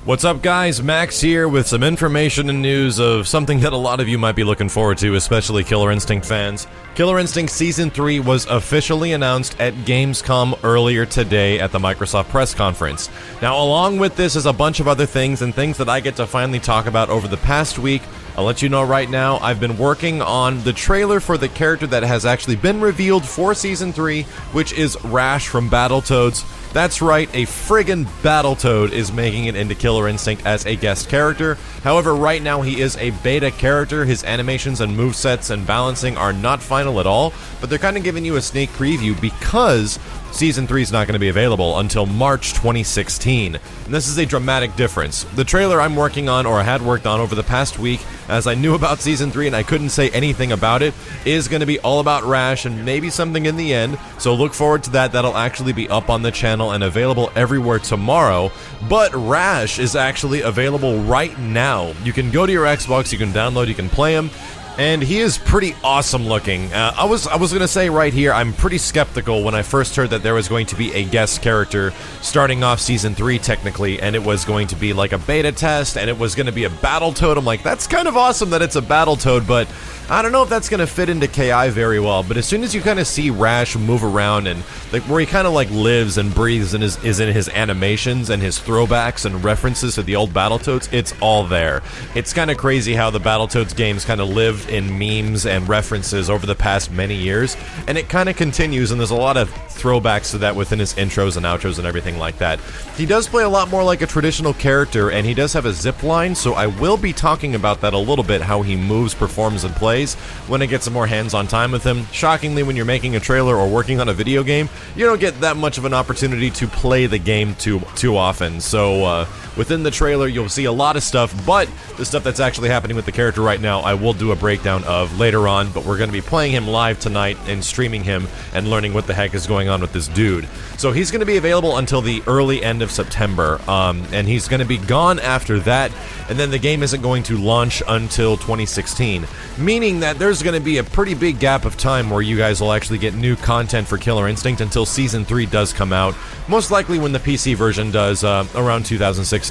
What's up, guys? Max here with some information and news of something that a lot of you might be looking forward to, especially Killer Instinct fans. Killer Instinct Season 3 was officially announced at Gamescom earlier today at the Microsoft press conference. Now, along with this is a bunch of other things and things that I get to finally talk about over the past week. I'll let you know right now, I've been working on the trailer for the character that has actually been revealed for Season 3, which is Rash from Battletoads. That's right, a friggin' Battletoad is making it into Killer Instinct as a guest character. However, right now he is a beta character. His animations and movesets and balancing are not final at all, but they're kind of giving you a sneak preview because Season 3 is not going to be available until March 2016. And this is a dramatic difference. The trailer I'm working on, or I had worked on over the past week, as I knew about Season 3 and I couldn't say anything about it, is going to be all about Rash and maybe something in the end. So look forward to that. That'll actually be up on the channel and available everywhere tomorrow. But Rash is actually available right now. You can go to your Xbox, you can download, you can play him. And he is pretty awesome looking. I was gonna say right here, I'm pretty skeptical when I first heard that there was going to be a guest character starting off Season 3 technically, and it was going to be like a beta test, and it was gonna be a Battletoad. I'm like, that's kind of awesome that it's a Battletoad, but I don't know if that's gonna fit into KI very well. But as soon as you kind of see Rash move around and like where he kind of like lives and breathes and is in his animations and his throwbacks and references to the old Battletoads, it's all there. It's kind of crazy how the Battletoads games kind of lived in memes and references over the past many years, and it kind of continues, and there's a lot of throwbacks to that within his intros and outros and everything like that. He does play a lot more like a traditional character, and he does have a zip line, so I will be talking about that a little bit, how he moves, performs, and plays when I get some more hands-on time with him. Shockingly, when you're making a trailer or working on a video game, you don't get that much of an opportunity to play the game too often, so within the trailer you'll see a lot of stuff, but the stuff that's actually happening with the character right now I will do a breakdown of later on, but we're going to be playing him live tonight and streaming him and learning what the heck is going on with this dude. So he's going to be available until the early end of September, and he's going to be gone after that, and then the game isn't going to launch until 2016, meaning that there's going to be a pretty big gap of time where you guys will actually get new content for Killer Instinct until Season 3 does come out, most likely when the PC version does around 2016.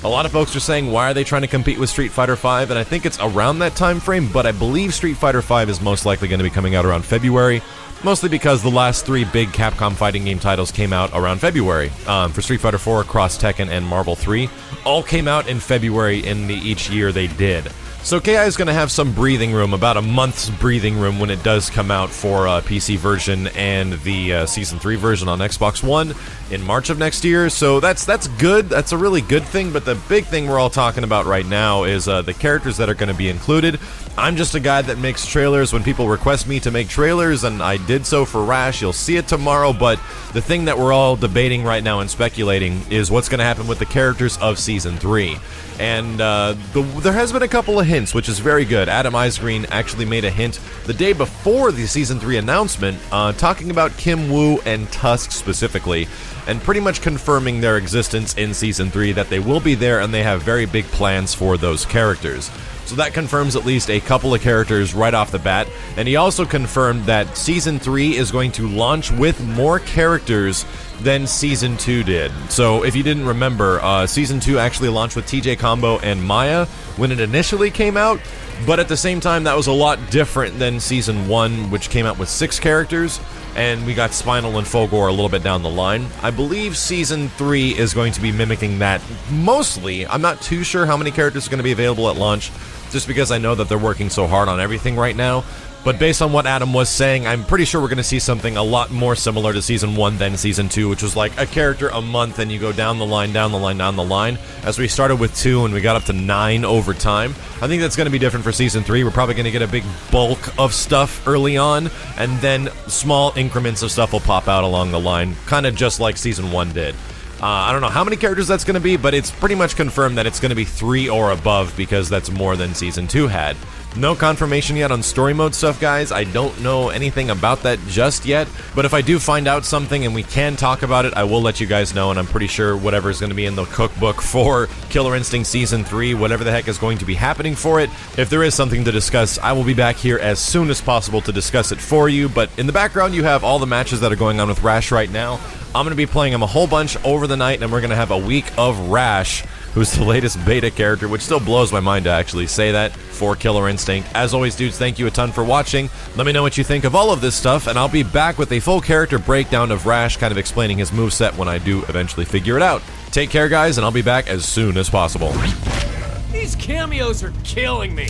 A lot of folks are saying, why are they trying to compete with Street Fighter V? And I think it's around that time frame, but I believe Street Fighter V is most likely going to be coming out around February, mostly because the last three big Capcom fighting game titles came out around February. For Street Fighter IV, Cross Tekken, and Marvel 3, all came out in February in each year they did. So KI is going to have some breathing room, about a month's breathing room when it does come out for PC version and the Season 3 version on Xbox One in March of next year. So that's good. That's a really good thing, but the big thing we're all talking about right now is the characters that are going to be included. I'm just a guy that makes trailers when people request me to make trailers, and I did so for Rash. You'll see it tomorrow, but the thing that we're all debating right now and speculating is what's going to happen with the characters of Season 3. And there has been a couple of hints, which is very good. Adam Eisgreen actually made a hint the day before the Season 3 announcement, talking about Kim Woo and Tusk specifically, and pretty much confirming their existence in Season 3, that they will be there and they have very big plans for those characters. So that confirms at least a couple of characters right off the bat, and he also confirmed that Season 3 is going to launch with more characters than Season 2 did. So if you didn't remember, Season 2 actually launched with TJ Combo and Maya when it initially came out, but at the same time that was a lot different than Season 1, which came out with 6 characters, and we got Spinal and Fogor a little bit down the line. I believe Season 3 is going to be mimicking that mostly. I'm not too sure how many characters are going to be available at launch, just because I know that they're working so hard on everything right now. But based on what Adam was saying, I'm pretty sure we're going to see something a lot more similar to Season 1 than Season 2, which was like a character a month, and you go down the line, down the line, down the line. As we started with 2 and we got up to 9 over time. I think that's going to be different for Season 3. We're probably going to get a big bulk of stuff early on, and then small increments of stuff will pop out along the line, kind of just like Season 1 did. I don't know how many characters that's going to be, but it's pretty much confirmed that it's going to be 3 or above, because that's more than Season 2 had. No confirmation yet on story mode stuff, guys. I don't know anything about that just yet, but if I do find out something and we can talk about it, I will let you guys know, and I'm pretty sure whatever is going to be in the cookbook for Killer Instinct Season 3, whatever the heck is going to be happening for it, if there is something to discuss, I will be back here as soon as possible to discuss it for you. But in the background, you have all the matches that are going on with Rash right now. I'm going to be playing him a whole bunch over the night, and we're going to have a week of Rash, who's the latest beta character, which still blows my mind to actually say that for Killer Instinct. As always, dudes, thank you a ton for watching. Let me know what you think of all of this stuff, and I'll be back with a full character breakdown of Rash, kind of explaining his moveset when I do eventually figure it out. Take care, guys, and I'll be back as soon as possible. These cameos are killing me.